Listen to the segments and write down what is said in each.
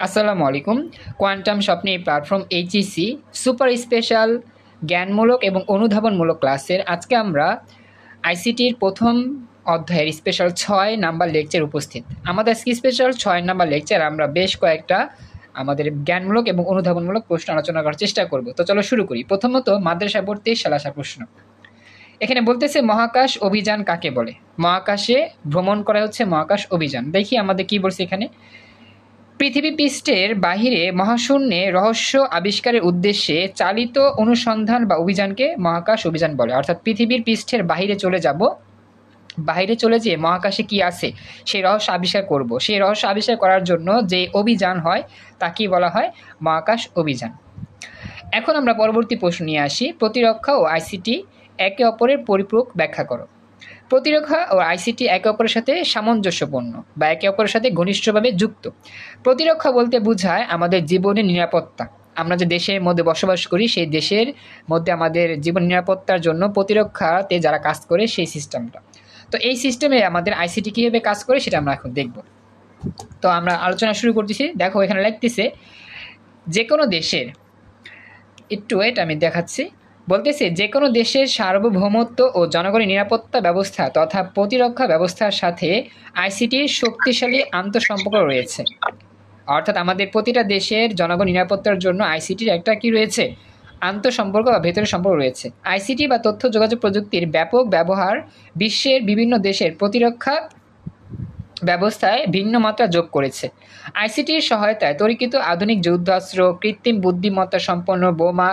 আসসালামু আলাইকুম। কোয়ান্টাম স্বপ্নে প্ল্যাটফর্ম এইচইসি সুপার স্পেশাল জ্ঞানমূলক এবং অনুধাবনমূলক ক্লাসের আজকে আমরা আইসিটির প্রথম অধ্যায়ের স্পেশাল 6 নাম্বার লেকচার উপস্থিত। আমাদের স্পেশাল 6 নাম্বার লেকচার আমরা বেশ কয়েকটা আমাদের জ্ঞানমূলক এবং অনুধাবনমূলক প্রশ্ন আলোচনা করার চেষ্টা করব। তো চলো শুরু করি। প্রথমত মাদ্রাসা ভর্তি সালাসা প্রশ্ন। এখানে বলতেছে মহাকাশ অভিযান কাকে বলে? মহাকাশে ভ্রমণ করা হচ্ছে মহাকাশ অভিযান। দেখি আমাদের কি বলছে এখানে। পৃথিবী পৃষ্ঠের বাহিরে মহাশূন্যে রহস্য আবিষ্কারের উদ্দেশ্যে চালিত অনুসন্ধান বা অভিযানকে মহাকাশ অভিযান বলে। অর্থাৎ পৃথিবীর পৃষ্ঠের বাহিরে চলে যাব, বাহিরে চলে যেয়ে মহাকাশে কি আছে সেই রহস্য আবিষ্কার করব। সেই রহস্য আবিষ্কার করার জন্য যে অভিযান হয় তাকেই বলা হয় মহাকাশ অভিযান। এখন আমরা পরবর্তী প্রশ্ন নিয়ে আসি। প্রতিরক্ষা ও আইসিটি একে অপরের পরিপূরক ব্যাখ্যা করো। প্রতিরক্ষা ও আইসিটি একে অপরের সাথে সামঞ্জস্যপূর্ণ বা একে অপরের সাথে ঘনিষ্ঠভাবে যুক্ত। প্রতিরক্ষা বলতে বোঝায় আমাদের জীবনের নিরাপত্তা। আমরা যে দেশের মধ্যে বসবাস করি সেই দেশের মধ্যে আমাদের জীবন নিরাপত্তার জন্য প্রতিরক্ষাতে যারা কাজ করে সেই সিস্টেমটা। তো এই সিস্টেমে আমাদের আইসিটি কীভাবে কাজ করে সেটা আমরা এখন দেখব। তো আমরা আলোচনা শুরু করতেছি। দেখো এখানে লিখতেছে যে কোনো দেশের, একটু ওয়েট আমি দেখাচ্ছি, বলতেছে যে কোনো দেশের সার্বভৌমত্ব ও জনগণের নিরাপত্তা ব্যবস্থা তথা প্রতিরক্ষা ব্যবস্থার সাথে আইসিটির শক্তিশালী আন্তঃসম্পর্ক রয়েছে। অর্থাৎ আমাদের প্রতিটা দেশের জনগণ নিরাপত্তার জন্য আইসিটির একটা কি রয়েছে, আন্তঃসম্পর্ক বা ভেতরের সম্পর্ক রয়েছে। আইসিটি বা তথ্য যোগাযোগ প্রযুক্তির ব্যাপক ব্যবহার বিশ্বের বিভিন্ন দেশের প্রতিরক্ষা ব্যবস্থায় ভিন্ন মাত্রা যোগ করেছে। আইসিটির সহায়তায় তৈরিকৃত আধুনিক যুদ্ধাস্ত্র, কৃত্রিম বুদ্ধিমত্তা সম্পন্ন বোমা,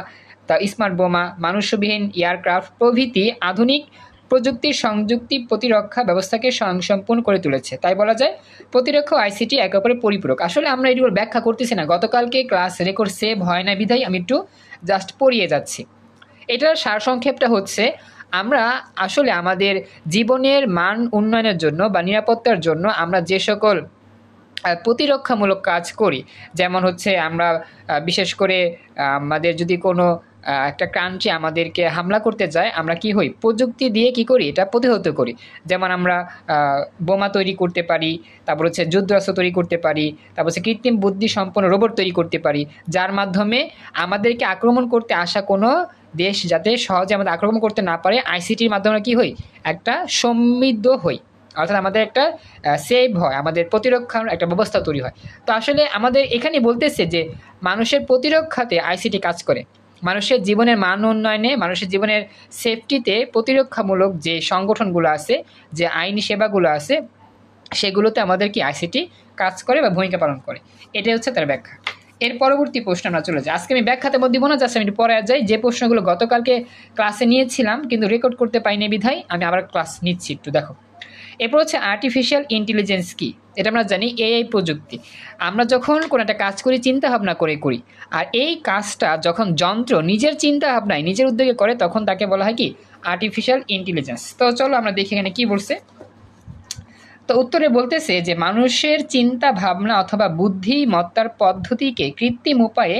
স্মার্ট বোমা, মানুষবিহীন এয়ারক্রাফট প্রভৃতি আধুনিক প্রযুক্তির সংযুক্তি প্রতিরক্ষা ব্যবস্থাকে স্বয়ংসম্পূর্ণ করে তুলেছে। তাই বলা যায় প্রতিরক্ষা আইসিটি একে অপরের পরিপূরক। আসলে আমরা এগুলো ব্যাখ্যা করতেছি না, গতকালকে ক্লাস রেকর্ড সেভ হয় না বিধায় আমি একটু জাস্ট পড়িয়ে যাচ্ছি। এটার সারসংক্ষেপটা হচ্ছে আমরা আসলে আমাদের জীবনের মান উন্নয়নের জন্য বা নিরাপত্তার জন্য আমরা যে সকল প্রতিরক্ষামূলক কাজ করি, যেমন হচ্ছে আমরা বিশেষ করে আমাদের যদি কোনো একটা কান্ট্রি আমাদেরকে হামলা করতে যায় আমরা কি হই, প্রযুক্তি দিয়ে কি করি, এটা প্রতিহত করি। যেমন আমরা বোমা তৈরি করতে পারি, তারপর হচ্ছে যুদ্ধাস্ত্র তৈরি করতে পারি, তারপর হচ্ছে কৃত্রিম বুদ্ধি সম্পন্ন রোবট তৈরি করতে পারি, যার মাধ্যমে আমাদেরকে আক্রমণ করতে আসা কোনো দেশ যাতে সহজে আমাদের আক্রমণ করতে না পারে, আইসিটির মাধ্যমে কি হই, একটা সমৃদ্ধ হই। অর্থাৎ আমাদের একটা সেভ হয়, আমাদের প্রতিরক্ষার একটা ব্যবস্থা তৈরি হয়। তো আসলে আমাদের এখানে বলতেছে যে মানুষের প্রতিরক্ষাতে আইসিটি কাজ করে, মানুষের জীবনের মান উন্নয়নে, মানুষের জীবনের সেফটিতে প্রতিরক্ষামূলক যে সংগঠনগুলো আছে, যে আইনি সেবাগুলো আছে, সেগুলোতে আমাদের কি আইসিটি কাজ করে বা ভূমিকা পালন করে। এটাই হচ্ছে তার ব্যাখ্যা। এর পরবর্তী প্রশ্ন আমরা চলে যাই। আজকে আমি ব্যাখ্যাতে দিব না, জাস্ট আমি পরে যাই। যে প্রশ্নগুলো গতকালকে ক্লাসে নিয়েছিলাম কিন্তু রেকর্ড করতে পাইনি বিধায় আমি আবার ক্লাস নিচ্ছি, একটু দেখো। এরপর হচ্ছে আর্টিফিশিয়াল ইন্টেলিজেন্স কি, এটা আমরা জানি এআই প্রযুক্তি। আমরা যখন কোনো একটা কাজ করি চিন্তা ভাবনা করে করি, আর এই কাজটা যখন যন্ত্র নিজের চিন্তা ভাবনায় নিজের উদ্যোগে করে তখন তাকে বলা হয় কি, আর্টিফিশিয়াল ইন্টেলিজেন্স। তো চলো আমরা দেখি এখানে কি বলছে। তো উত্তরে বলতেছে যে মানুষের চিন্তা ভাবনা অথবা বুদ্ধিমত্তার পদ্ধতিকে কৃত্রিম উপায়ে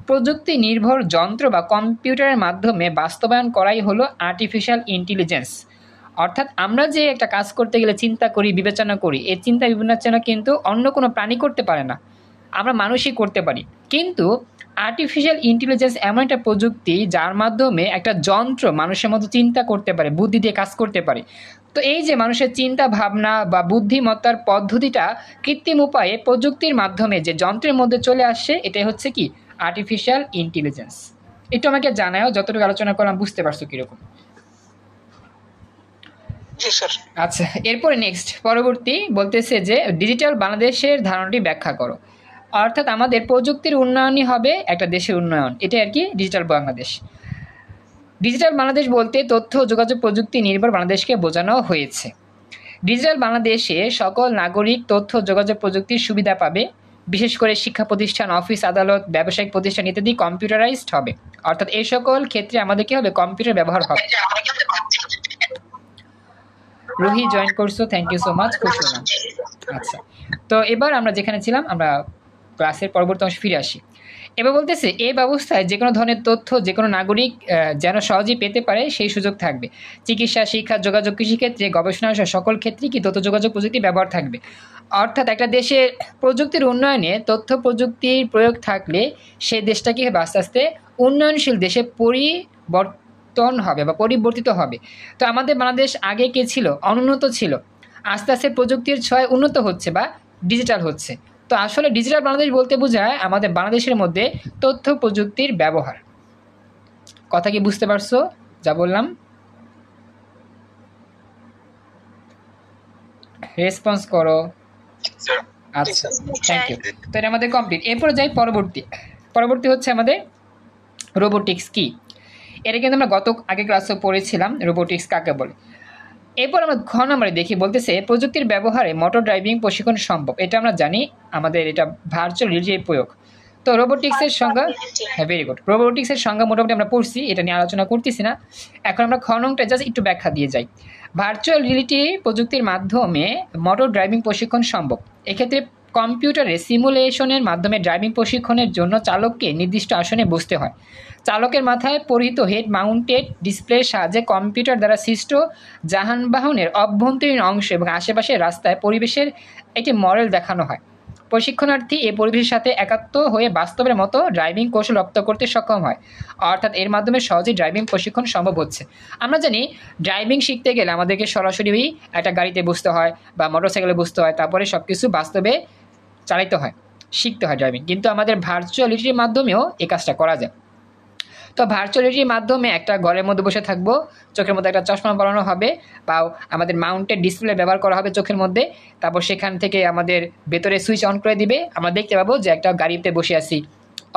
প্রযুক্তি নির্ভর যন্ত্র বা কম্পিউটারের মাধ্যমে বাস্তবায়ন করাই হলো আর্টিফিশিয়াল ইন্টেলিজেন্স। অর্থাৎ আমরা যে একটা কাজ করতে গেলে চিন্তা করি, বিবেচনা করি, এই চিন্তা বিবেচনা কিন্তু অন্য কোনো প্রাণী করতে পারে না, আমরা মানুষই করতে পারি। কিন্তু আর্টিফিশিয়াল ইন্টেলিজেন্স এমন একটা প্রযুক্তি যার মাধ্যমে একটা যন্ত্র মানুষের মতো চিন্তা করতে পারে, বুদ্ধি দিয়ে কাজ করতে পারে। তো এই যে মানুষের চিন্তা ভাবনা বা বুদ্ধিমত্তার পদ্ধতিটা কৃত্রিম উপায়ে প্রযুক্তির মাধ্যমে যে যন্ত্রের মধ্যে চলে আসছে, এটাই হচ্ছে কি, আর্টিফিশিয়াল ইন্টেলিজেন্স। একটু আমাকে জানাও যতটুকু আলোচনা করলাম বুঝতে পারছো কিরকম। আচ্ছা, এরপরে নেক্সট পরবর্তী বলতেছে যে ডিজিটাল বাংলাদেশের ধারণাটি ব্যাখ্যা করো। অর্থাৎ আমাদের প্রযুক্তির উন্নয়নই হবে একটা দেশের উন্নয়ন, এটা আর কি ডিজিটাল বাংলাদেশ। ডিজিটাল বাংলাদেশ বলতে তথ্য যোগাযোগ প্রযুক্তি নির্ভর বাংলাদেশকে বোঝানো হয়েছে। ডিজিটাল বাংলাদেশে সকল নাগরিক তথ্য যোগাযোগ প্রযুক্তির সুবিধা পাবে। বিশেষ করে শিক্ষা প্রতিষ্ঠান, অফিস আদালত, ব্যবসায়িক প্রতিষ্ঠান ইত্যাদি কম্পিউটারাইজড হবে। অর্থাৎ এই সকল ক্ষেত্রে আমাদের কি হবে, কম্পিউটার ব্যবহার হবে। রুহি জয়েন করছো, থ্যাংক ইউ সো মাচ, খুব সুন্দর। আচ্ছা, তো এবার আমরা যেখানে ছিলাম আমরা ক্লাসের পরবর্তী অংশে ফিরে আসি। এবার বলতেছে এই ব্যবস্থায় যে কোনো ধরনের তথ্য যে কোনো নাগরিক যেন সহজেই পেতে পারে সেই সুযোগ থাকবে। চিকিৎসা, শিক্ষা, যোগাযোগ, কৃষিক্ষেত্রে, গবেষণা সকল ক্ষেত্রেই কি তথ্য যোগাযোগ প্রযুক্তি ব্যবহার থাকবে। অর্থাৎ একটা দেশের প্রযুক্তির উন্নয়নে তথ্য প্রযুক্তির প্রয়োগ থাকলে সেই দেশটা কি হবে আস্তে আস্তে উন্নয়নশীল দেশে পরিবর্তন হবে বা পরিবর্তিত হবে। তো আমাদের বাংলাদেশ আগে কে ছিল? অনুন্নত ছিল। আস্তে আস্তে প্রযুক্তির ছোঁয়ায় উন্নত হচ্ছে বা ডিজিটাল হচ্ছে। তো আসলে ডিজিটাল বাংলাদেশ বলতে বোঝায় আমাদের বাংলাদেশের মধ্যে তথ্য প্রযুক্তির ব্যবহার। কথা কি বুঝতে পারছো যা বললাম? রেসপন্স করো। আচ্ছা, থ্যাংক ইউ। তো এটা আমাদের কমপ্লিট। এরপরে যাই পরবর্তী হচ্ছে আমাদের রোবোটিক্স কি। এটা কিন্তু আমরা আগে ক্লাসে পড়েছিলাম রোবোটিক্স কাকে বলে। এরপর আমরা ঘ নম্বরে দেখি, বলতেছে প্রযুক্তির ব্যবহারে মোটর ড্রাইভিং প্রশিক্ষণ সম্ভব। এটা আমরা জানি, আমাদের এটা ভার্চুয়াল রিয়েলিটির প্রয়োগ। তো রোবোটিক্সের সংজ্ঞা, হ্যাঁ ভেরি গুড, রোবোটিক্সের সংজ্ঞা মোটামুটি আমরা পড়ছি, এটা নিয়ে আলোচনা করতেছি না। এখন আমরা খ নংটা জাস্ট একটু ব্যাখ্যা দিয়ে যাই। ভার্চুয়াল রিয়েলিটি প্রযুক্তির মাধ্যমে মোটর ড্রাইভিং প্রশিক্ষণ সম্ভব। এক্ষেত্রে কম্পিউটারে সিমুলেশনের মাধ্যমে ড্রাইভিং প্রশিক্ষণের জন্য চালককে নির্দিষ্ট আসনে বসতে হয়। চালকের মাথায় পরিহিত হেড মাউন্টেড ডিসপ্লের সাহায্যে কম্পিউটার দ্বারা সৃষ্ট যানবাহনের অভ্যন্তরীণ অংশ এবং আশেপাশের রাস্তায় পরিবেশের একটি মডেল দেখানো হয়। প্রশিক্ষণার্থী এই পরিবেশের সাথে একাত্ম হয়ে বাস্তবের মতো ড্রাইভিং কৌশল রপ্ত করতে সক্ষম হয়। অর্থাৎ এর মাধ্যমে সহজেই ড্রাইভিং প্রশিক্ষণ সম্ভব হচ্ছে। আমরা জানি ড্রাইভিং শিখতে গেলে আমাদেরকে সরাসরি একটা গাড়িতে বসতে হয় বা মোটরসাইকেলে বসতে হয়, তারপরে সব কিছু বাস্তবে চালাইতে হয়, শিখতে হয় ড্রাইভিং। কিন্তু আমাদের ভার্চুয়ালিটির মাধ্যমেও এই কাজটা করা যায়। তো ভার্চুয়ালিটির মাধ্যমে একটা ঘরের মধ্যে বসে থাকবো, চোখের মধ্যে একটা চশমা পরানো হবে বা আমাদের মাউন্টেড ডিসপ্লে ব্যবহার করা হবে চোখের মধ্যে। তারপর সেখান থেকে আমাদের ভেতরে সুইচ অন করে দিবে, আমরা দেখতে পাবো যে একটা গাড়িতে বসে আছি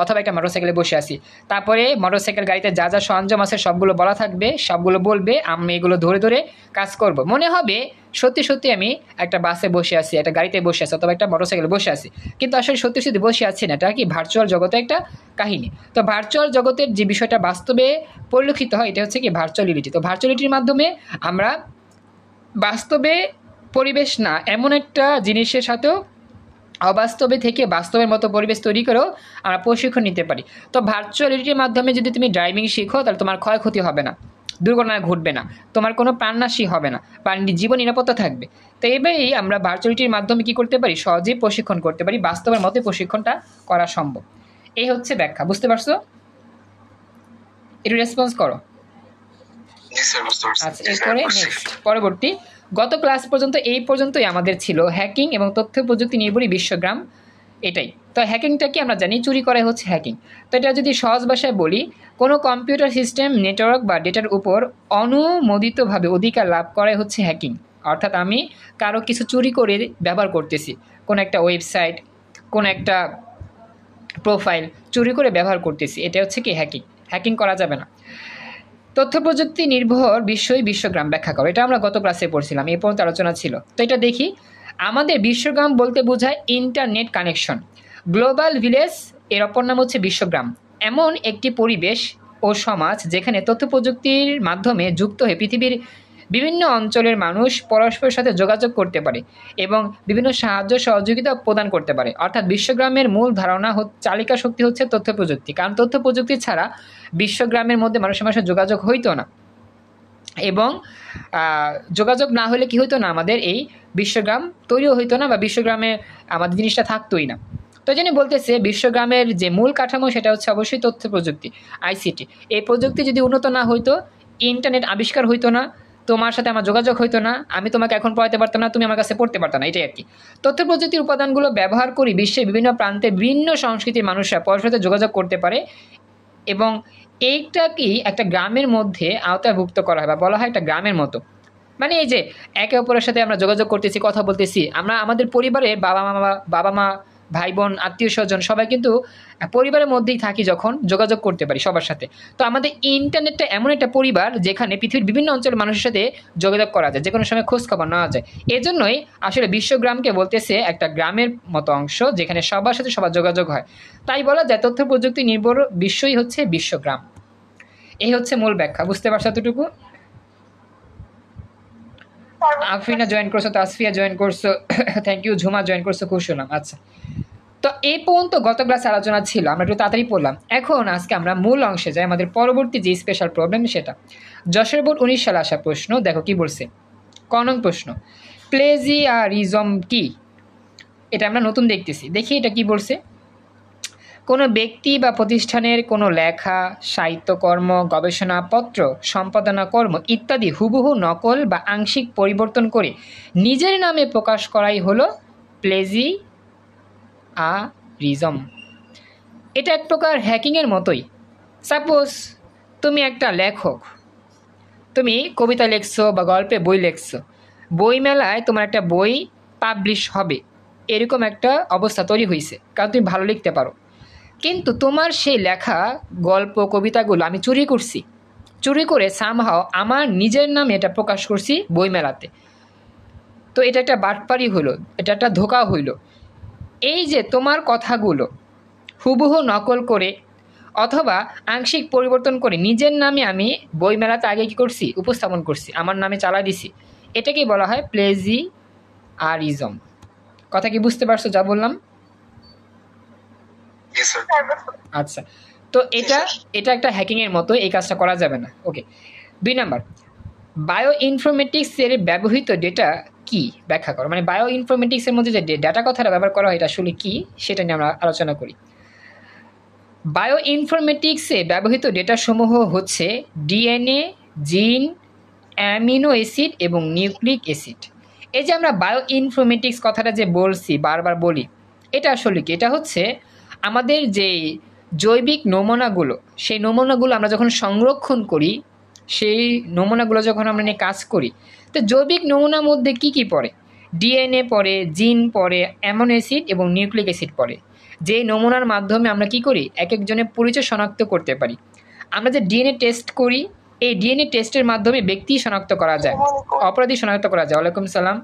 অথবা একটা মোটরসাইকেলে বসে আছি। তারপরে মোটরসাইকেল গাড়িতে যা যা সরঞ্জাম আছে সবগুলো বলা থাকবে, সবগুলো বলবে, আমি এগুলো ধরে ধরে কাজ করব। মনে হবে সত্যি সত্যি আমি একটা বাসে বসে আছি, একটা গাড়িতে বসে আছি অথবা একটা মোটরসাইকেলে বসে আছি, কিন্তু আসলে সত্যি সত্যি বসে আছি না। এটা কি ভার্চুয়াল জগতে একটা কাহিনী। তো ভার্চুয়াল জগতের যে বিষয়টা বাস্তবে পরিলক্ষিত হয় এটা হচ্ছে কি ভার্চুয়ালিটি। তো ভার্চুয়ালিটির মাধ্যমে আমরা বাস্তবে পরিবেশ না এমন একটা জিনিসের সাথেও অবাস্তবে থেকে বাস্তবের মতো পরিবেশ তৈরি করেও আমরা প্রশিক্ষণ নিতে পারি। তো ভার্চুয়ালিটির মাধ্যমে যদি তুমি ড্রাইভিং শিখো তাহলে তোমার ক্ষয়ক্ষতি হবে না, দুর্ঘটনা ঘটবে না, তোমার কোনো প্রাণনাশী হবে না বা জীবন নিরাপত্তা থাকবে। তো এইভাবেই আমরা ভার্চুয়ালিটির মাধ্যমে কী করতে পারি, সহজেই প্রশিক্ষণ করতে পারি, বাস্তবের মতো প্রশিক্ষণটা করা সম্ভব। এই হচ্ছে ব্যাখ্যা, বুঝতে পারছো? একটু রেসপন্স করো। আচ্ছা, এরপরে নেক্সট পরবর্তী গত ক্লাস পর্যন্ত এই পর্যন্তই আমাদের ছিল হ্যাকিং এবং তথ্য প্রযুক্তি নির্ভরী বিশ্বগ্রাম। এটাই তো হ্যাকিংটা কি আমরা জানি, চুরি করাই হচ্ছে হ্যাকিং। তো এটা যদি সহজ ভাষায় বলি, কোনো কম্পিউটার সিস্টেম নেটওয়ার্ক বা ডেটার উপর অনুমোদিতভাবে অধিকার লাভ করাই হচ্ছে হ্যাকিং। অর্থাৎ আমি কারো কিছু চুরি করে ব্যবহার করতেছি, কোনো একটা ওয়েবসাইট, কোনো একটা প্রোফাইল চুরি করে ব্যবহার করতেছি, এটা হচ্ছে কি হ্যাকিং। হ্যাকিং করা যাবে না। তথ্য প্রযুক্তি নির্ভর বিশ্বগ্রাম ব্যাখ্যা করো, এটা আমরা গত ক্লাসে পড়ছিলাম, এই পর্যন্ত আলোচনা ছিল। তো এটা দেখি, আমাদের বিশ্বগ্রাম বলতে বোঝায় ইন্টারনেট কানেকশন। গ্লোবাল ভিলেজ এর অপর নাম হচ্ছে বিশ্বগ্রাম, এমন একটি পরিবেশ ও সমাজ যেখানে তথ্য প্রযুক্তির মাধ্যমে যুক্ত হয়ে পৃথিবীর বিভিন্ন অঞ্চলের মানুষ পরস্পরের সাথে যোগাযোগ করতে পারে এবং বিভিন্ন সাহায্য সহযোগিতা প্রদান করতে পারে। অর্থাৎ বিশ্বগ্রামের মূল ধারণা চালিকা শক্তি হচ্ছে তথ্য প্রযুক্তি, কারণ তথ্য প্রযুক্তি ছাড়া বিশ্বগ্রামের মধ্যে মানুষের মানুষের যোগাযোগ হইতো না, এবং যোগাযোগ না হলে কি হইতো না, আমাদের এই বিশ্বগ্রাম তৈরিও হইতো না বা বিশ্বগ্রামে আমাদের জিনিসটা থাকতোই না। তো জন্য বলতেছে বিশ্বগ্রামের যে মূল কাঠামো সেটা হচ্ছে অবশ্যই তথ্য প্রযুক্তি, আইসিটি। এই প্রযুক্তি যদি উন্নত না হইতো, ইন্টারনেট আবিষ্কার হইতো না, তোমার সাথে আমার যোগাযোগ হইতো না, আমি তোমাকে এখন পড়াতে পারতাম না, তুমি আমার কাছে পড়তে পারতাম না, এটাই আর কি। তথ্য প্রযুক্তির উপাদানগুলো ব্যবহার করি বিশ্বের বিভিন্ন প্রান্তে বিভিন্ন সংস্কৃতির মানুষরা পরস্পরের সাথে যোগাযোগ করতে পারে, এবং এইটাকেই একটা গ্রামের মধ্যে আওতাভুক্ত করা হয় বা বলা হয় একটা গ্রামের মতো। মানে এই যে একে অপরের সাথে আমরা যোগাযোগ করতেছি, কথা বলতেছি, আমরা আমাদের পরিবারের বাবা মা ভাই বোন আত্মীয় স্বজন সবাই কিন্তু পরিবারের মধ্যেই থাকি, যখন যোগাযোগ করতে পারি সবার সাথে। তো আমাদের ইন্টারনেটটা এমন একটা পরিবার যেখানে পৃথিবীর বিভিন্ন অঞ্চলের মানুষের সাথে যোগাযোগ করা যায়, যে কোনো সময় খোঁজ খবর নেওয়া যায়। এজন্যই আসলে বিশ্বগ্রামকে বলতেছে একটা গ্রামের মতো অংশ যেখানে সবার সাথে সবার যোগাযোগ হয়। তাই বলা যায় তথ্য প্রযুক্তি নির্ভর বিশ্বই হচ্ছে বিশ্বগ্রাম। এই হচ্ছে মূল ব্যাখ্যা, বুঝতে পারছো এতটুকু? আফরিনা জয়েন করছো, তাসফিয়া জয়েন করছো, থ্যাংক ইউ। ঝুমা জয়েন করছো, খুব শুনলাম। আচ্ছা, তো এই পর্যন্ত গত ক্লাসে আলোচনা ছিল, আমরা একটু তাড়াতাড়ি পড়লাম। এখন আজকে আমরা মূল অংশে যাই, আমাদের পরবর্তী যে স্পেশাল প্রবলেম সেটা। যশোর বোর্ড 19 সালে আসা প্রশ্ন, দেখো কি বলছে। ক নং প্রশ্ন, প্লেজিয়ারিজম কি? এটা আমরা নতুন দেখতেছি। দেখি এটা কি বলছে। কোনো ব্যক্তি বা প্রতিষ্ঠানের কোনো লেখা, সাহিত্যকর্ম, গবেষণাপত্র, সম্পাদনা কর্ম ইত্যাদি হুবহু নকল বা আংশিক পরিবর্তন করে নিজের নামে প্রকাশ করাই হলো প্লেজিয়ারিজম। এটা এক প্রকার হ্যাকিংয়ের মতোই। সাপোজ তুমি একটা লেখক, তুমি কবিতা লিখছো বা গল্পে বই লিখছো, বই মেলায় তোমার একটা বই পাবলিশ হবে, এরকম একটা অবস্থা তৈরি হয়েছে, কারণ তুমি ভালো লিখতে পারো। কিন্তু তোমার সেই লেখা গল্প কবিতাগুলো আমি চুরি করছি, চুরি করে সামহাও আমার নিজের নামে এটা প্রকাশ করছি বইমেলাতে। তো এটা একটা বাটপারি হইল, এটা একটা ধোঁকা হইল। এই যে তোমার কথাগুলো হুবহু নকল করে অথবা আংশিক পরিবর্তন করে নিজের নামে আমি বইমেলাতে আগে কী করছি, উপস্থাপন করছি, আমার নামে চালাই দিছি, এটাকেই বলা হয় প্লেজিয়ারিজম। কথা কি বুঝতে পারছো যা বললাম? আচ্ছা, তো এটা একটা হ্যাকিংয়ের মতো, এই কাজটা করা যাবে না। ওকে, 2 নাম্বার, বায়ো ইনফরমেটিক্সের ব্যবহৃত ডেটা কি ব্যাখ্যা করো। মানে বায়ো ইনফরমেটিক্সের মধ্যে যে ডেটা কথাটা ব্যবহার করা হয় এটা আসলে কি, সেটা নিয়ে আমরা আলোচনা করি। বায়ো ইনফরমেটিক্সে ব্যবহৃত ডেটাসমূহ হচ্ছে ডিএনএ, জিন, অ্যামিনো অ্যাসিড এবং নিউক্লিক অ্যাসিড। এই যে আমরা বায়ো ইনফরমেটিক্স কথাটা যে বলছি, বারবার বলি, এটা আসলে কি? এটা হচ্ছে আমাদের যে জৈবিক নমুনাগুলো, সেই নমুনাগুলো আমরা যখন সংরক্ষণ করি, সেই নমুনাগুলো যখন আমরা নিয়ে কাজ করি, তো জৈবিক নমুনার মধ্যে কি কি পড়ে? ডিএনএ পড়ে, জিন পড়ে, অ্যামিনো অ্যাসিড এবং নিউক্লিক অ্যাসিড পড়ে। যেই নমুনার মাধ্যমে আমরা কি করি, এক একজনের পরিচয় শনাক্ত করতে পারি। আমরা যে ডিএনএ টেস্ট করি, এই ডিএনএ টেস্টের মাধ্যমে ব্যক্তি শনাক্ত করা যায়, অপরাধী শনাক্ত করা যায়। ওয়ালাইকুম সালাম।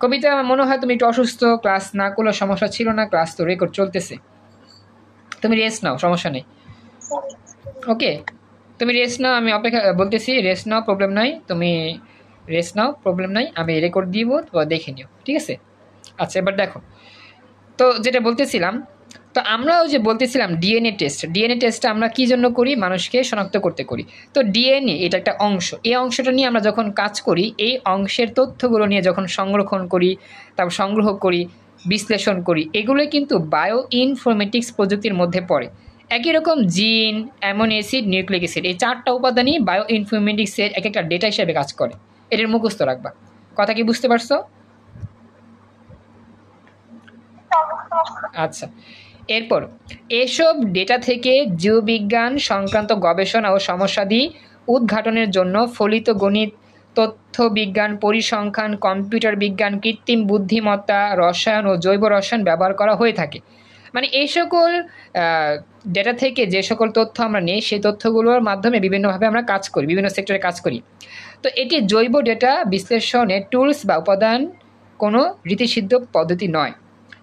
কবিতা, আমার মনে হয় তুমি একটু অসুস্থ, ক্লাস না করলে সমস্যা ছিল না, ক্লাস তো রেকর্ড চলতেছে, তুমি রেস্ট নাও, সমস্যা নেই। ওকে, তুমি রেস্ট নাও, আমি অপেক্ষা বলতেছি, রেস্ট নাও, প্রবলেম নাই, তুমি রেস্ট নাও, প্রবলেম নাই, আমি রেকর্ড দিব, তো দেখে নিও, ঠিক আছে? আচ্ছা, এবার দেখো, তো যেটা বলতেছিলাম, তো আমরাও যে বলতেছিলাম ডিএনএ টেস্টটা আমরা কী জন্য করি? মানুষকে শনাক্ত করতে করি। তো ডিএনএ এটা একটা অংশ, এই অংশটা নিয়ে আমরা যখন কাজ করি, এই অংশের তথ্যগুলো নিয়ে যখন সংরক্ষণ করি, তারপর সংগ্রহ করি, বিশ্লেষণ করি, এগুলোই কিন্তু বায়ো ইনফরমেটিক্স প্রযুক্তির মধ্যে পড়ে। একই রকম জিন, অ্যামিনো অ্যাসিড, নিউক্লিক অ্যাসিড, এই 4টা উপাদানই বায়ো ইনফরমেটিক্সের এক একটা ডেটা হিসেবে কাজ করে। এটার মুখস্থ রাখবা। কথা কি বুঝতে পারছো? আচ্ছা, এরপর এসব ডেটা থেকে জীববিজ্ঞান সংক্রান্ত গবেষণা ও সমস্যাদি উদ্ঘাটনের জন্য ফলিত গণিত, তথ্যবিজ্ঞান, পরিসংখ্যান, কম্পিউটার বিজ্ঞান, কৃত্রিম বুদ্ধিমত্তা, রসায়ন ও জৈব রসায়ন ব্যবহার করা হয়ে থাকে। মানে এই সকল ডেটা থেকে যে সকল তথ্য আমরা নিই, সেই তথ্যগুলোর মাধ্যমে বিভিন্নভাবে আমরা কাজ করি, বিভিন্ন সেক্টরে কাজ করি। তো এটি জৈব ডেটা বিশ্লেষণের টুলস বা উপাদান, কোনো রীতিসিদ্ধ পদ্ধতি নয়।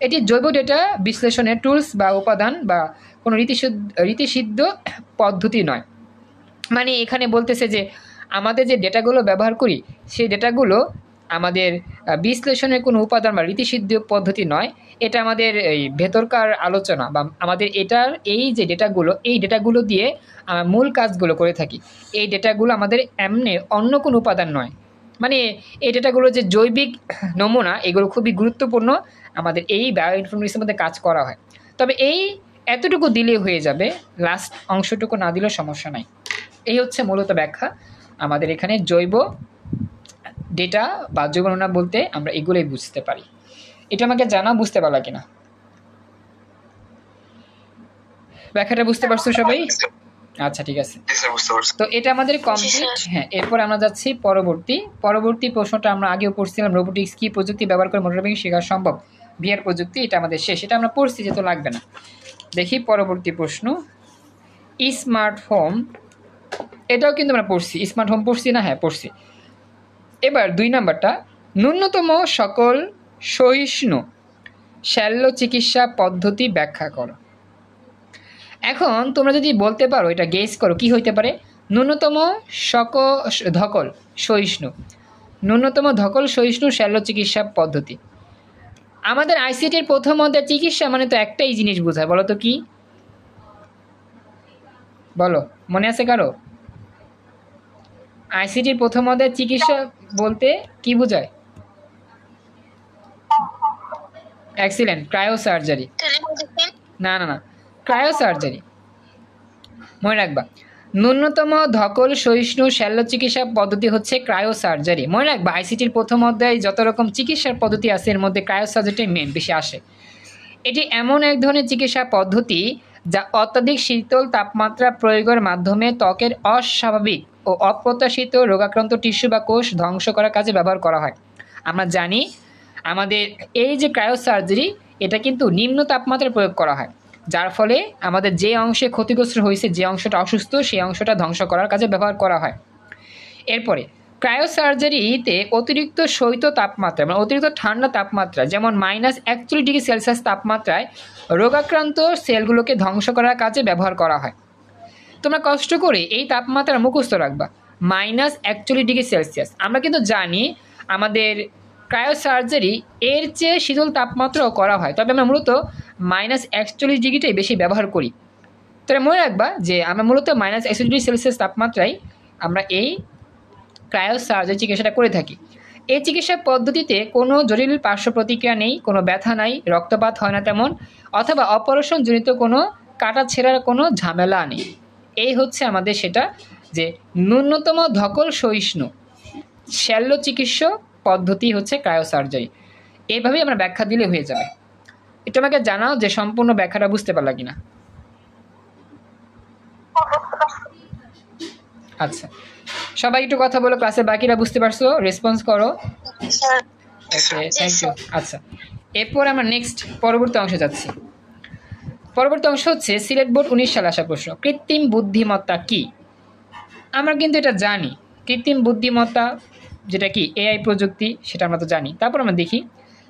এটি জৈব ডেটা বিশ্লেষণের টুলস বা উপাদান বা কোনো রীতিসিদ্ধ পদ্ধতি নয়। মানে এখানে বলতেছে যে আমাদের যে ডেটাগুলো ব্যবহার করি, সেই ডেটাগুলো আমাদের বিশ্লেষণের কোনো উপাদান বা রীতিসিদ্ধ পদ্ধতি নয়। এটা আমাদের এই ভেতরকার আলোচনা, বা আমাদের এটার এই যে ডেটাগুলো, এই ডেটাগুলো দিয়ে মূল কাজগুলো করে থাকি। এই ডেটাগুলো আমাদের এমনি অন্য কোনো উপাদান নয়। মানে এই ডেটাগুলো যে জৈবিক নমুনা, এগুলো খুবই গুরুত্বপূর্ণ, আমাদের এই বায়ো ইনফরমেটিক্সের মধ্যে কাজ করা হয়। তবে এই এতটুকু দিলে হয়ে যাবে, লাস্ট অংশটুকু না দিলেও সমস্যা নাই। এই হচ্ছে মূলত ব্যাখ্যা। আমাদের এখানে জৈব ডেটা বা জৈব নমুনা বলতে আমরা এগুলোই বুঝতে পারি। এটা আমাকে জানা, বুঝতে পারলা কিনা? ব্যাখ্যাটা বুঝতে পারছো সবাই? আচ্ছা, ঠিক আছে, তো এটা আমাদের কমপ্লিট। হ্যাঁ, এরপর আমরা যাচ্ছি পরবর্তী প্রশ্নটা আমরা আগেও পড়ছিলাম, রোবোটিক্স কি প্রযুক্তি ব্যবহার করে মোটর বাইক শেখা সম্ভব, ভিআর প্রযুক্তি। এটা আমাদের শেষ, এটা আমরা পড়ছি, যেহেতু লাগবে না। দেখি পরবর্তী প্রশ্ন, স্মার্ট হোম, এটাও কিন্তু আমরা পড়ছি, স্মার্ট হোম পড়ছি না? হ্যাঁ, পড়ছি। এবার 2 নাম্বারটা, ন্যূনতম সকল সহিষ্ণু শল্য চিকিৎসা পদ্ধতি ব্যাখ্যা করো। এখন তোমরা যদি বলতে পারো, এটা গেস করো কি হইতে পারে। ন্যূনতম ধকল সহিষ্ণু শল্য চিকিৎসা পদ্ধতি। আমাদের আইসিটির প্রথম অধ্যায়ে চিকিৎসা মানে তো একটাই জিনিস বোঝায়, বলো তো কি? বলো, মনে আছে কারো? আইসিটির প্রথম অধ্যায়ে চিকিৎসা বলতে কি বোঝায়? Excellent, cryosurgery. না না না, ক্রায়োসার্জারি মনে রাখবা। ন্যূনতম ধকল সহিষ্ণু শল্য চিকিৎসা পদ্ধতি হচ্ছে ক্রায়োসার্জারি। মনে রাখবা, আইসিটির প্রথম অধ্যায়ে যত রকম চিকিৎসার পদ্ধতি আছে এর মধ্যে ক্রায়োসার্জারিটাই মেন বেশি আসে। এটি এমন এক ধরনের চিকিৎসা পদ্ধতি যা অত্যাধিক শীতল তাপমাত্রা প্রয়োগের মাধ্যমে ত্বকের অস্বাভাবিক ও অপ্রত্যাশিত রোগাক্রান্ত টিস্যু বা কোষ ধ্বংস করার কাজে ব্যবহার করা হয়। আমরা জানি আমাদের এই যে ক্রায়োসার্জারি এটা কিন্তু নিম্ন তাপমাত্রায় প্রয়োগ করা হয়, যার ফলে আমাদের যে অংশে ক্ষতিগ্রস্ত হয়েছে, যে অংশটা অসুস্থ, সেই অংশটা ধ্বংস করার কাজে ব্যবহার করা হয়। এরপরে ক্রায়োসার্জারিতে অতিরিক্ত শৈত্য তাপমাত্রা মানে অতিরিক্ত ঠান্ডা তাপমাত্রা যেমন -41°C তাপমাত্রায় রোগাক্রান্ত সেলগুলোকে ধ্বংস করার কাজে ব্যবহার করা হয়। তোমরা কষ্ট করে এই তাপমাত্রা মুখস্থ রাখবা, -41°C। আমরা কিন্তু জানি আমাদের ক্রায়োসার্জারি এর চেয়ে শীতল তাপমাত্রাও করা হয়, তবে আমরা মূলত -41°টাই বেশি ব্যবহার করি। তাহলে মনে রাখবা যে আমরা মূলত -41°C তাপমাত্রায় আমরা এই ক্রায়োসার্জারি চিকিৎসাটা করে থাকি। এই চিকিৎসা পদ্ধতিতে কোনো জটিল পার্শ্ব প্রতিক্রিয়া নেই, কোনো ব্যথা নাই, রক্তপাত হয় না তেমন, অথবা অপারেশনজনিত কোনো কাটা ছেঁড়ার কোনো ঝামেলা নেই। এই হচ্ছে আমাদের সেটা যে ন্যূনতম ধকল সহিষ্ণু শল্য চিকিৎসা পদ্ধতি হচ্ছে ক্রায়োসার্জারি। এইভাবেই আমরা ব্যাখ্যা দিলে হয়ে যাবে। এটা আমাকে জানাও যে সম্পূর্ণ ব্যাখ্যাটা বুঝতে পারলা কিনা। আচ্ছা, সবাই একটু কথা বলো, ক্লাসে বাকিরা বুঝতে পারছো? রেসপন্স করো। Thank you. আচ্ছা, এরপর আমরা নেক্সট পরবর্তী অংশে যাচ্ছি। পরবর্তী অংশ হচ্ছে সিলেট বোর্ড 19 সালে আসা প্রশ্ন, কৃত্রিম বুদ্ধিমত্তা কি? আমরা কিন্তু এটা জানি, কৃত্রিম বুদ্ধিমত্তা যেটা কি এআই প্রযুক্তি, সেটা আমরা তো জানি। তারপর আমরা দেখি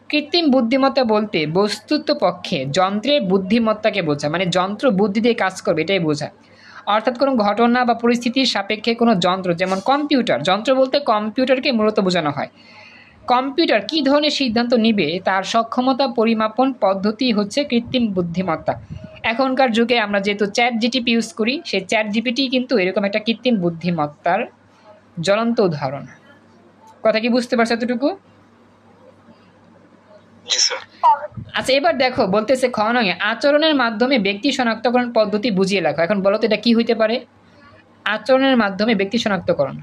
কৃত্রিম বুদ্ধিমত্তা বলতে বস্তুত পক্ষে যন্ত্রের বুদ্ধিমত্তাকে বোঝায়, মানে যন্ত্র বুদ্ধি দিয়ে কাজ করবে এটাই বোঝায়। অর্থাৎ কোনো ঘটনা বা পরিস্থিতির সাপেক্ষে কোনো যন্ত্র, যেমন কম্পিউটার, যন্ত্র বলতে কম্পিউটারকে মূলত বোঝানো হয়। কম্পিউটার কী ধরনের সিদ্ধান্ত নিবে তার সক্ষমতা পরিমাপন পদ্ধতি হচ্ছে কৃত্রিম বুদ্ধিমত্তা। এখনকার যুগে আমরা যেহেতু চ্যাট-জিপিটি ইউজ করি, সেই চ্যাট-জিপিটি কিন্তু এরকম একটা কৃত্রিম বুদ্ধিমত্তার জ্বলন্ত উদাহরণ। কথা কি বুঝতে পারছো এতটুকু? আচ্ছা, এবার দেখো বলতেছে খ নয়, আচরণের মাধ্যমে ব্যক্তি শনাক্তকরণ পদ্ধতি বুঝিয়ে লেখো। এখন বলো তো এটা কি হইতে পারে? আচরণের মাধ্যমে ব্যক্তি শনাক্তকরণ।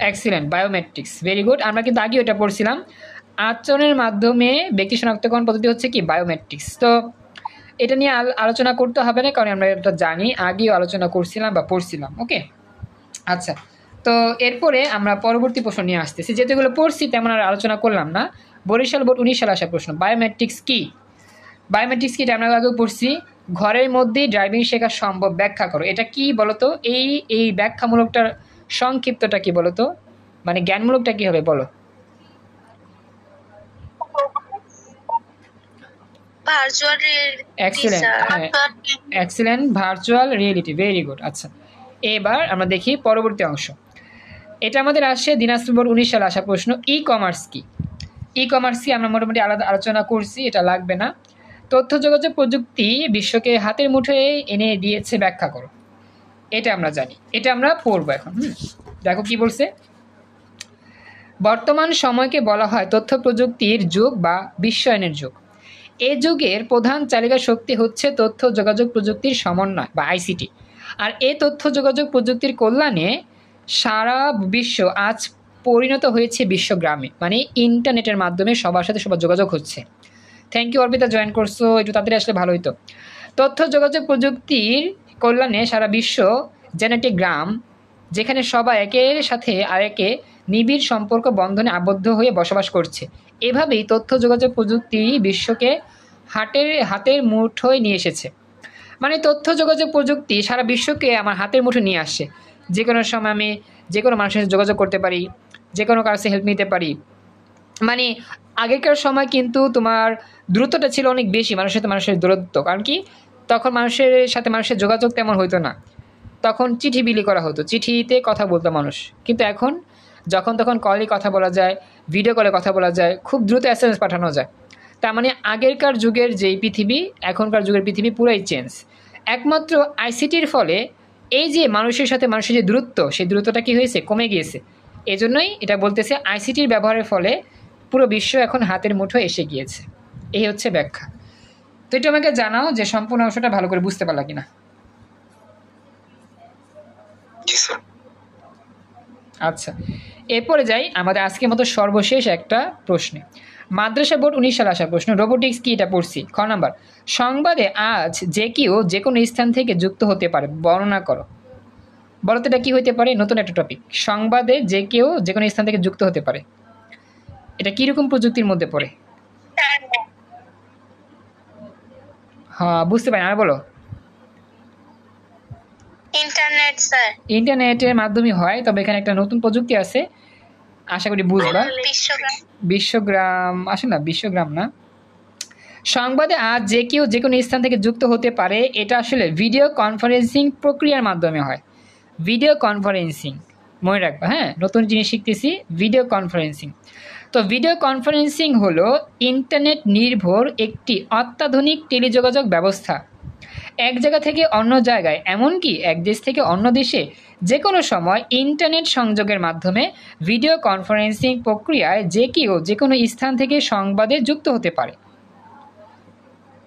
Excellent, biometrics, very good. আমরা কিন্তু আগেও এটা পড়ছিলাম, আচরণের মাধ্যমে ব্যক্তি শনাক্তকরণ পদ্ধতি হচ্ছে কি বায়োমেট্রিক্স। তো এটা নিয়ে আলোচনা করতে হবে না, কারণ আমরা এটা জানি, আগেও আলোচনা করছিলাম বা পড়ছিলাম। ওকে, আচ্ছা, তো এরপরে আমরা পরবর্তী প্রশ্ন নিয়ে আসতেছি। যেগুলো পড়ছি তেমন আর আলোচনা করলাম না। বরিশাল বোর্ড 19 সালে আসা প্রশ্ন, বায়োমেট্রিক্স কি? বায়োমেট্রিক্স কি এটা আমরা আগেও পড়ছি। ঘরের মধ্যেই ড্রাইভিং শেখা সম্ভব, ব্যাখ্যা করো। এটা কি বলতো? এই ব্যাখ্যামূলকটার সংক্ষিপ্তটা কি বলতো, মানে জ্ঞানমূলকটা কি হবে বলো? Excellent, virtual reality, very good. আচ্ছা, এবার আমরা দেখি পরবর্তী অংশ। এটা আমাদের আসে দিনাজপুর বোর্ড 19 সালে আসা প্রশ্ন, ই কমার্স কি? ই কমার্স কি আমরা মোটামুটি আলাদা আলোচনা করছি, এটা লাগবে না। তথ্য যোগাযোগ প্রযুক্তি বিশ্বকে হাতের মুঠোয় এনে দিয়েছে, ব্যাখ্যা করো। এটা আমরা জানি, এটা আমরা পড়বো এখন। দেখো কি বলছে, বর্তমান সময়কে বলা হয় তথ্য প্রযুক্তির যুগ বা বিশ্বায়নের যুগ। এই যুগের প্রধান চালিকা শক্তি হচ্ছে তথ্য যোগাযোগ প্রযুক্তির সমন্বয় বা আইসিটি। আর এই তথ্য যোগাযোগ প্রযুক্তির কল্যাণে সারা বিশ্ব আজ পরিণত হয়েছে বিশ্বগ্রামে, মানে ইন্টারনেটের মাধ্যমে সবার সাথে সবার যোগাযোগ হচ্ছে। থ্যাংক ইউ অর্পিতা, জয়েন করছো, একটু তাড়াতাড়ি আসলে ভালো হতো। তথ্য যোগাযোগ প্রযুক্তির কল্যাণে সারা বিশ্ব যেন একটি গ্রাম, যেখানে সবাই একের সাথে আরেকে নিবিড় সম্পর্ক বন্ধনে আবদ্ধ হয়ে বসবাস করছে। এভাবেই তথ্য যোগাযোগ প্রযুক্তি বিশ্বকে হাতের মুঠোয় নিয়ে এসেছে। মানে তথ্য যোগাযোগ প্রযুক্তি সারা বিশ্বকে আমার হাতের মুঠোয় নিয়ে আসছে। যে কোনো সময় আমি যে কোনো মানুষের সাথে যোগাযোগ করতে পারি, যে কোনো কারোর সাথে হেল্প নিতে পারি। মানে আগেকার সময় কিন্তু তোমার দ্রুততা ছিল অনেক বেশি, মানুষের সাথে মানুষের দূরত্ব, কারণ কি তখন মানুষের সাথে মানুষের যোগাযোগ তেমন হইতো না, তখন চিঠি বিলি করা হতো, চিঠিতে কথা বলতো মানুষ। কিন্তু এখন যখন তখন কলে কথা বলা যায়, ভিডিও কলে কথা বলা যায়, খুব দ্রুত SMS পাঠানো যায়। তার মানে আগেরকার যুগের যেই পৃথিবী, এখনকার যুগের পৃথিবী পুরাই চেঞ্জ। একমাত্র আইসিটির ফলে এই যে মানুষের সাথে মানুষের যে দূরত্ব, সেই দূরত্বটা কী হয়েছে, কমে গিয়েছে। এজন্যই এটা বলতেছে আইসিটির ব্যবহারের ফলে পুরো বিশ্ব এখন হাতের মুঠোয় এসে গিয়েছে। এই হচ্ছে ব্যাখ্যা। তো এটা আমাকে জানাও যে সম্পূর্ণ অংশটা ভালো করে বুঝতে পারলা কিনা। আচ্ছা, এরপরে যাই আমাদের আজকের মতো সর্বশেষ একটা প্রশ্নে। মাদ্রাসা বোর্ড 19 সালে আসা প্রশ্ন, রোবোটিক্স কি, এটা পড়ছি। খ নাম্বার, সংবাদে আজ যে কেউ যে কোনো স্থান থেকে যুক্ত হতে পারে, বর্ণনা করো। বলো তো এটা কি হইতে পারে? নতুন একটা টপিক। সংবাদে যে কেউ যে কোনো স্থান থেকে যুক্ত হতে পারে, এটা কিরকম প্রযুক্তির মধ্যে পড়ে? হ্যাঁ, বুঝতে পারি, আর বলো। Internet sir. ইন্টারনেটের মাধ্যমে হয়, তবে এখানে একটা নতুন প্রযুক্তি আছে, আশা করি বুঝবা। বিশ্বগ্রাম আসে না, বিশ্বগ্রাম না। সংবাদে আজ যে কেউ যে কোনো স্থান থেকে যুক্ত হতে পারে, এটা আসলে ভিডিও কনফারেন্সিং প্রক্রিয়ার মাধ্যমে হয়। ভিডিও কনফারেন্সিং মনে রাখবা, হ্যাঁ, নতুন জিনিস শিখতেছি, ভিডিও কনফারেন্সিং। তো ভিডিও কনফারেন্সিং হলো ইন্টারনেট নির্ভর একটি অত্যাধুনিক টেলিযোগাযোগ ব্যবস্থা। এক জায়গা থেকে অন্য জায়গায়, এমনকি এক দেশ থেকে অন্য দেশে যে কোনো সময় ইন্টারনেট সংযোগের মাধ্যমে ভিডিও কনফারেন্সিং প্রক্রিয়ায় যে কেউ যে কোনো স্থান থেকে সংবাদে যুক্ত হতে পারে।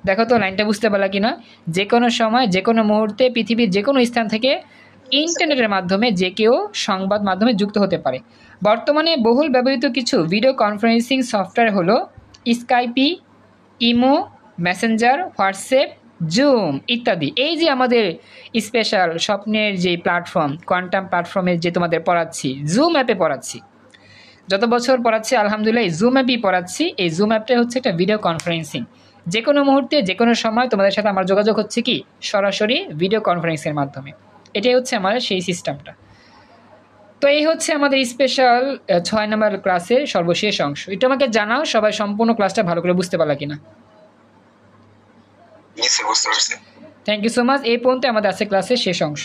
দেখো তো লাইনটা বুঝতে পারলা কিনা? যে কোনো সময় যে কোনো মুহূর্তে পৃথিবীর যে কোনো স্থান থেকে ইন্টারনেটের মাধ্যমে যে কেউ সংবাদ মাধ্যমে যুক্ত হতে পারে। বর্তমানে বহুল ব্যবহৃত কিছু ভিডিও কনফারেন্সিং সফটওয়্যার হলো Skype, imo, Messenger, WhatsApp, zoom ইত্যাদি। এই যে আমাদের স্পেশাল স্বপ্নের যে প্ল্যাটফর্ম, কোয়ান্টাম প্ল্যাটফর্মে যে তোমাদের পড়াচ্ছি, জুম অ্যাপে পড়াচ্ছি, যত বছর পড়াচ্ছি আলহামদুলিল্লাহ এই জুম অ্যাপই পড়াচ্ছি। এই জুম অ্যাপটা হচ্ছে একটা ভিডিও কনফারেন্সিং। যে কোনো মুহূর্তে যে কোনো সময় তোমাদের সাথে আমার যোগাযোগ হচ্ছে কি, সরাসরি ভিডিও কনফারেন্সের মাধ্যমে। এটাই হচ্ছে আমাদের সেই সিস্টেমটা। তো এই হচ্ছে আমাদের স্পেশাল 6 নম্বর ক্লাসের সর্বশেষ অংশ। এটা আমাকে জানাও সবাই সম্পূর্ণ ক্লাসটা ভালো করে বুঝতে পারলা কিনা। Thank you so much. এই পর্যন্ত আমাদের আছে ক্লাসের শেষ অংশ।